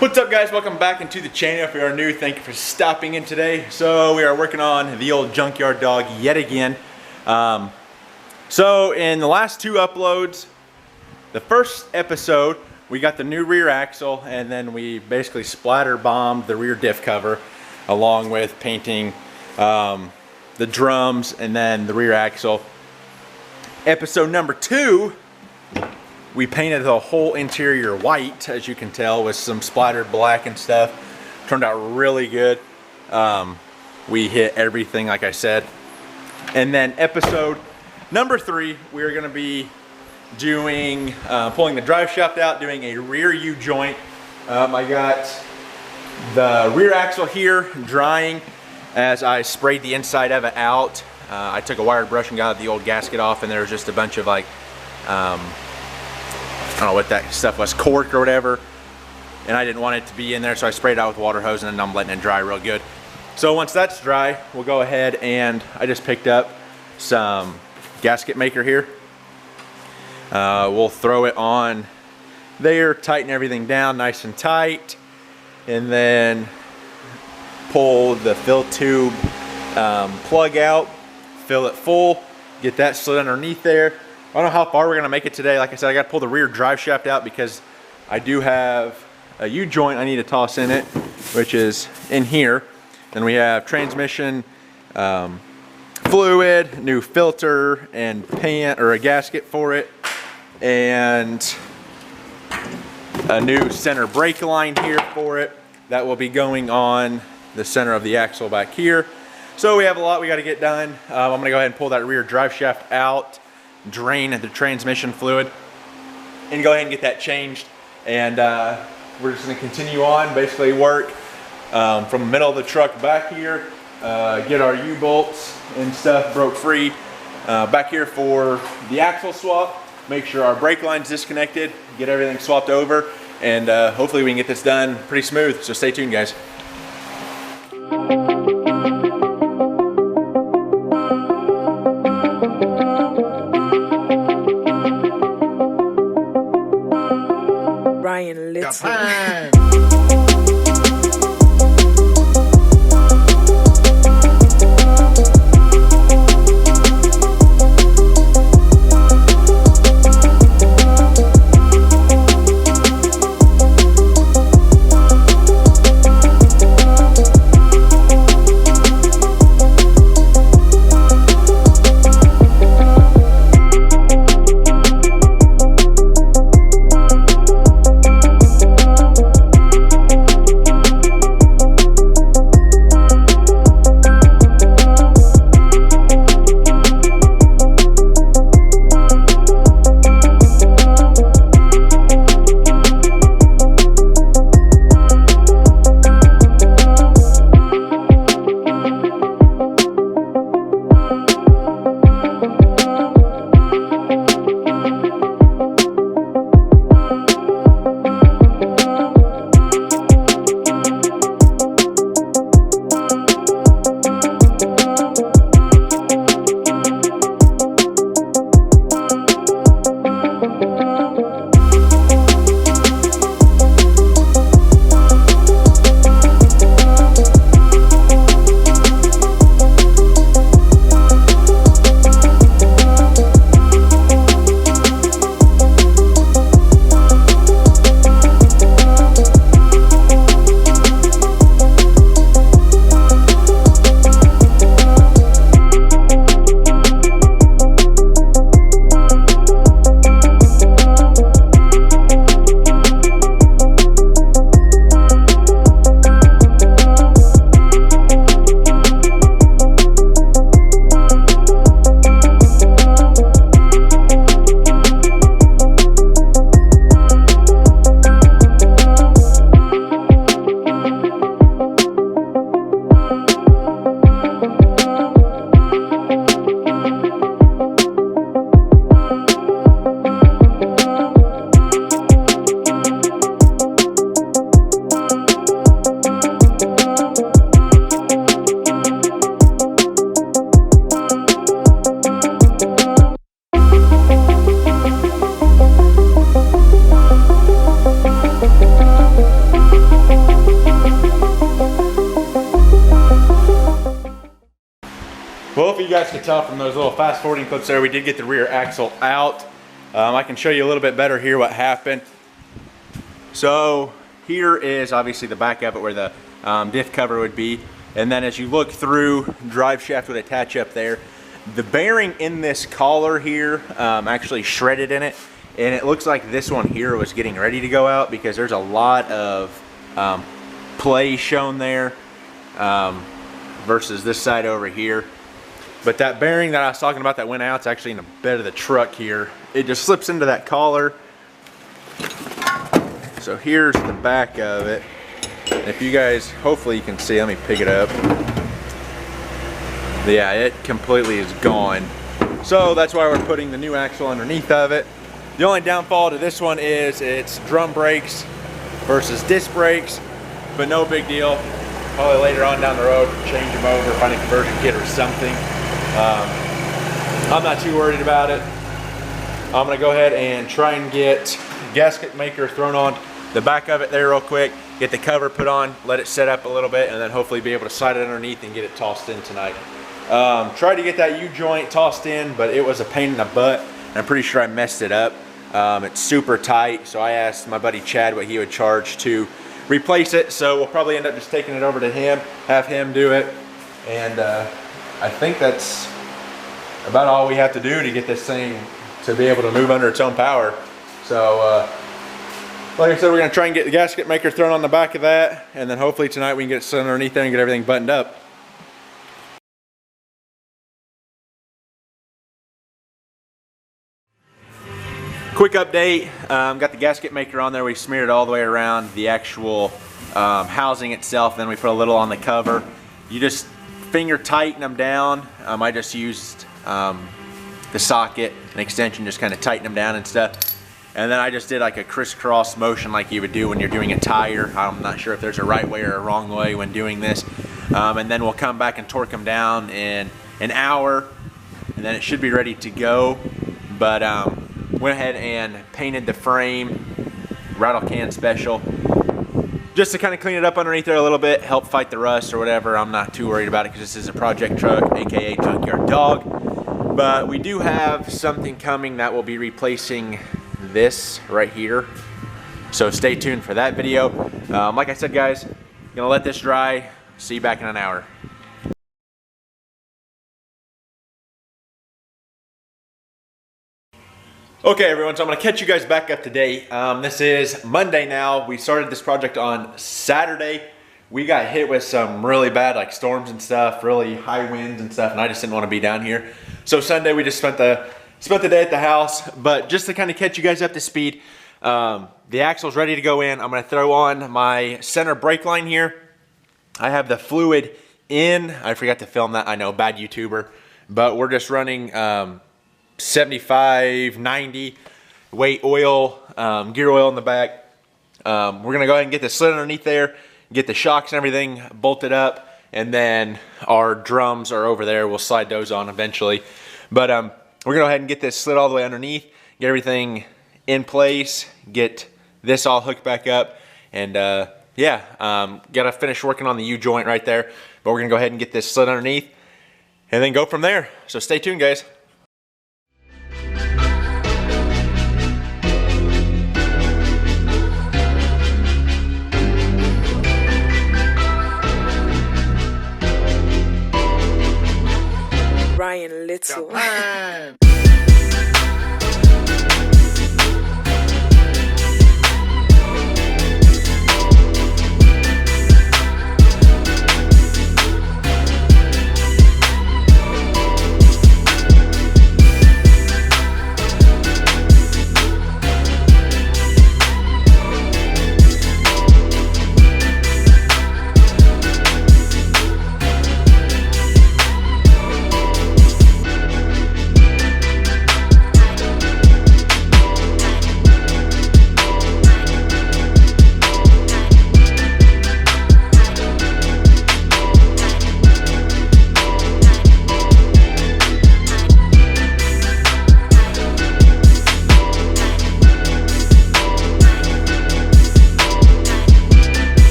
What's up, guys? Welcome back into the channel. If you are new, thank you for stopping in today. So we are working on the old Junkyard Dawg yet again. So in the last two uploads, the first episode we got the new rear axle, and then we basically splatter bombed the rear diff cover along with painting the drums and then the rear axle. Episode number 2, we painted the whole interior white, as you can tell, with some splattered black and stuff. Turned out really good. We hit everything, like I said. And then episode number 3, we are going to be doing, pulling the drive shaft out, doing a rear U-joint. I got the rear axle here drying as I sprayed the inside of it out. I took a wired brush and got the old gasket off, and there was just a bunch of like, I don't know what that stuff was, cork or whatever, and I didn't want it to be in there, so I sprayed it out with water hose, and then I'm letting it dry real good. So once that's dry, we'll go ahead, and I just picked up some gasket maker here. We'll throw it on there, tighten everything down nice and tight, and then pull the fill tube plug out, fill it full, get that slid underneath there. I don't know how far we're gonna make it today. Like I said, I gotta pull the rear drive shaft out because I do have a U-joint I need to toss in it, which is in here. Then we have transmission fluid, new filter and paint, or a gasket for it, and a new center brake line here for it. That will be going on the center of the axle back here. So we have a lot we gotta get done. I'm gonna go ahead and pull that rear drive shaft out, drain the transmission fluid, and go ahead and get that changed. And we're just going to continue on, basically work from the middle of the truck back here, get our U-bolts and stuff broke free back here for the axle swap, make sure our brake line's disconnected, get everything swapped over, and hopefully we can get this done pretty smooth. So stay tuned, guys. hopefully you guys can tell from those little fast forwarding clips there, we did get the rear axle out. I can show you a little bit better here what happened. So here is obviously the back of it where the diff cover would be. And then as you look through, drive shaft would attach up there. The bearing in this collar here actually shredded in it. And it looks like this one here was getting ready to go out because there's a lot of play shown there versus this side over here. But that bearing that I was talking about that went out, it's actually in the bed of the truck here. It just slips into that collar. So here's the back of it. And if you guys, hopefully you can see, let me pick it up. Yeah, it completely is gone. So that's why we're putting the new axle underneath of it. The only downfall to this one is it's drum brakes versus disc brakes, but no big deal. Probably later on down the road, change them over, find a conversion kit or something. I'm not too worried about it. I'm gonna go ahead and try and get gasket maker thrown on the back of it there real quick, get the cover put on, let it set up a little bit, and then hopefully be able to slide it underneath and get it tossed in tonight. Tried to get that U-joint tossed in, but it was a pain in the butt, and I'm pretty sure I messed it up. It's super tight, so I asked my buddy Chad what he would charge to replace it, so we'll probably end up just taking it over to him, have him do it, and I think that's about all we have to do to get this thing to be able to move under its own power. So like I said, we're gonna try and get the gasket maker thrown on the back of that, and then hopefully tonight we can get it set underneath there and get everything buttoned up. Quick update, got the gasket maker on there. We smeared it all the way around the actual housing itself, then we put a little on the cover. You just finger tighten them down. I just used the socket and extension, just kind of tighten them down and stuff. And then I just did like a crisscross motion like you would do when you're doing a tire. I'm not sure if there's a right way or a wrong way when doing this. And then we'll come back and torque them down in an hour, and then it should be ready to go. But went ahead and painted the frame rattle can special just to kind of clean it up underneath there a little bit, help fight the rust or whatever. I'm not too worried about it because this is a project truck, aka Junkyard Dawg. But we do have something coming that will be replacing this right here, so stay tuned for that video. Like I said, guys, gonna let this dry. See you back in an hour. Okay everyone, so I'm gonna catch you guys back up to date. This is Monday now. We started this project on Saturday. We got hit with some really bad like storms and stuff, really high winds and stuff, and I just didn't want to be down here. So Sunday we just spent the day at the house. But just to kind of catch you guys up to speed, the axle's ready to go in. I'm gonna throw on my center brake line here. I have the fluid in. I forgot to film that, I know, bad YouTuber. But we're just running 75, 90 weight oil, gear oil in the back. We're gonna go ahead and get this slid underneath there, get the shocks and everything bolted up, and then our drums are over there. We'll slide those on eventually. But we're gonna go ahead and get this slid all the way underneath, get everything in place, get this all hooked back up, and yeah, gotta finish working on the U-joint right there. But we're gonna go ahead and get this slid underneath and then go from there. So stay tuned, guys. Ryan Little.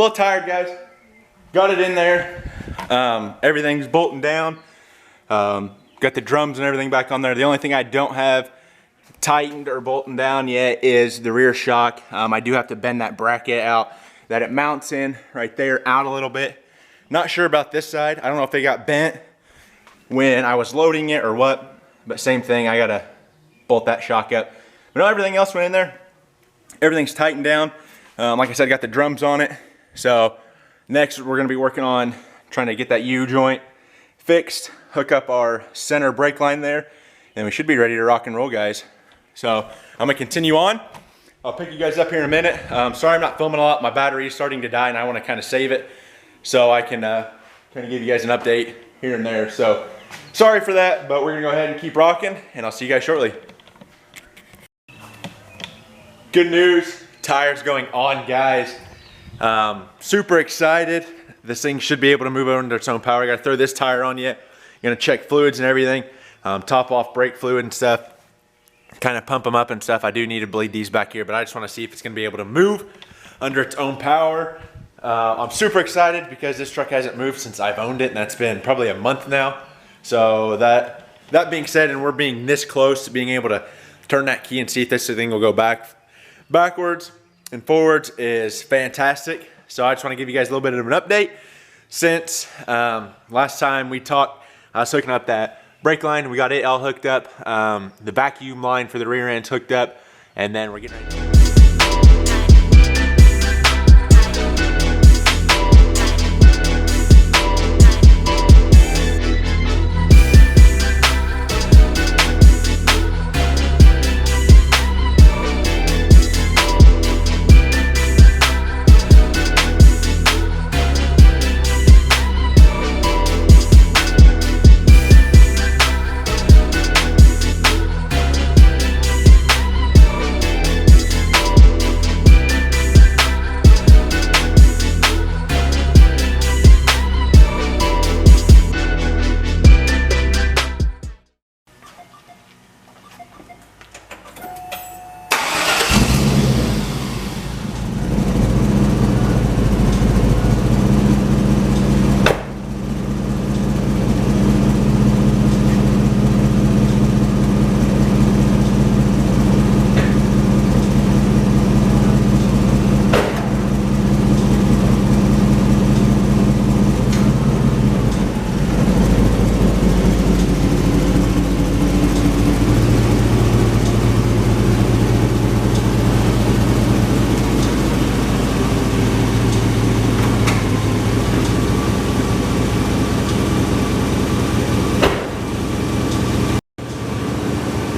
little tired, guys. Got it in there. Everything's bolting down. Got the drums and everything back on there. The only thing I don't have tightened or bolting down yet is the rear shock. I do have to bend that bracket out that it mounts in right there out a little bit. Not sure about this side. I don't know if they got bent when I was loading it or what, but same thing, I gotta bolt that shock up. But no, everything else went in there. Everything's tightened down. Like I said, got the drums on it. So next we're gonna be working on trying to get that U-joint fixed, hook up our center brake line there, and we should be ready to rock and roll, guys. So I'm gonna continue on. I'll pick you guys up here in a minute. Sorry I'm not filming a lot. My battery is starting to die and I wanna kinda save it so I can kind of give you guys an update here and there. So sorry for that, but we're gonna go ahead and keep rocking and I'll see you guys shortly. Good news, tires going on, guys. Super excited. This thing should be able to move over into its own power. I gotta throw this tire on yet. Gonna check fluids and everything. Top off brake fluid and stuff. Kind of pump them up and stuff. I do need to bleed these back here, but I just wanna see if it's gonna be able to move under its own power. I'm super excited because this truck hasn't moved since I've owned it, and that's been probably a month now. So that being said, and we're being this close to being able to turn that key and see if this thing will go backwards and forwards is fantastic. So I just want to give you guys a little bit of an update. Since last time we talked, I was hooking up that brake line. We got it all hooked up. The vacuum line for the rear end's hooked up, and then we're getting ready to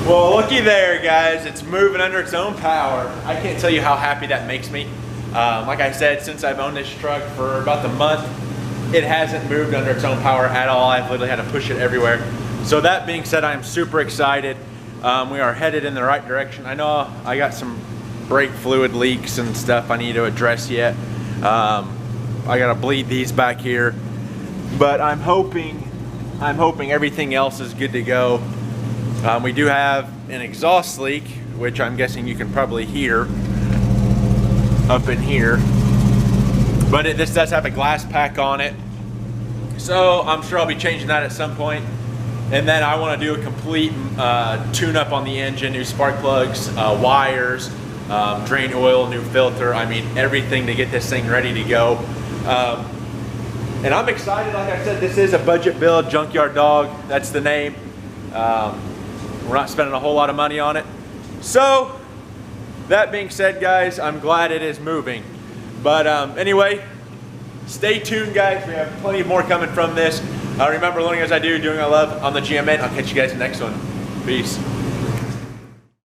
Well, looky there, guys. It's moving under its own power. I can't tell you how happy that makes me. Like I said, since I've owned this truck for about the month, it hasn't moved under its own power at all. I've literally had to push it everywhere. So that being said, I'm super excited. We are headed in the right direction. I know I got some brake fluid leaks and stuff I need to address yet. I gotta bleed these back here, but I'm hoping everything else is good to go. We do have an exhaust leak, which I'm guessing you can probably hear up in here, but this does have a glass pack on it, so I'm sure I'll be changing that at some point. And then I want to do a complete tune-up on the engine, new spark plugs, wires, drain oil, new filter. I mean, everything to get this thing ready to go. And I'm excited. Like I said, this is a budget build, Junkyard Dawg. That's the name. We're not spending a whole lot of money on it. So, that being said, guys, I'm glad it is moving. But anyway, stay tuned, guys. We have plenty more coming from this. Remember, learning as I do, doing what I love on the GMN. I'll catch you guys in the next one. Peace.